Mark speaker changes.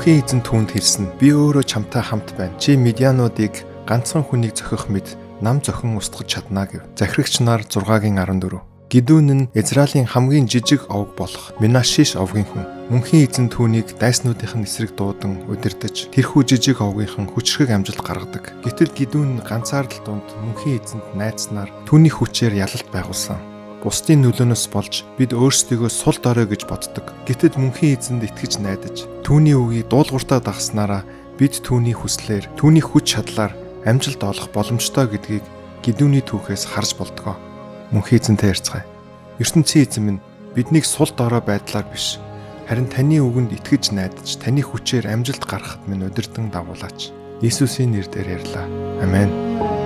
Speaker 1: Мөнхийн эзэн түүнд хэлсэн: "Би өөрөө чамтай хамт байна. Чи Медиануудыг ганцхан хүнийг зохих мэд нам зохин устгаж чадна" гэв. Захирагч нар 6:14. Гидеон нь Израилийн хамгийн жижиг овг болох Менашиш овгийн хүн. Мөнхийн эзэн түүнийг дайснуудын эсрэг дуудан удирдах тэрхүү жижиг овгийнхан хүчрхэг амжилт гаргадаг. Гэтэл Гидеон ганцаардал дунд мөнхийн эзэнд найдснаар түүний хүчээр ялалт байгуулсан. Бусдын нөлөөнөөс болж бид өөрсдийгөө сул дорой гэж боддог. Гэтэл мөнхийн эзэнд итгэж найдаж түүний үгийг дуулууртаа дагснараа бид түүний хүслээр, түүний хүч чадлаар амжилт олох боломжтой гэдгийг Гидеоны түүхээс харж болдгоо. Мөнхийн эзэнтэй ярьцгаая. ертөнцийн эзэн минь биднийг сул дорой байдлаар биш, харин таны үгэнд итгэж найдаж таны хүчээр амжилт гаргахад минь удирдан дагуулаач. Иесусийн нэрээр ярьлаа. Амен.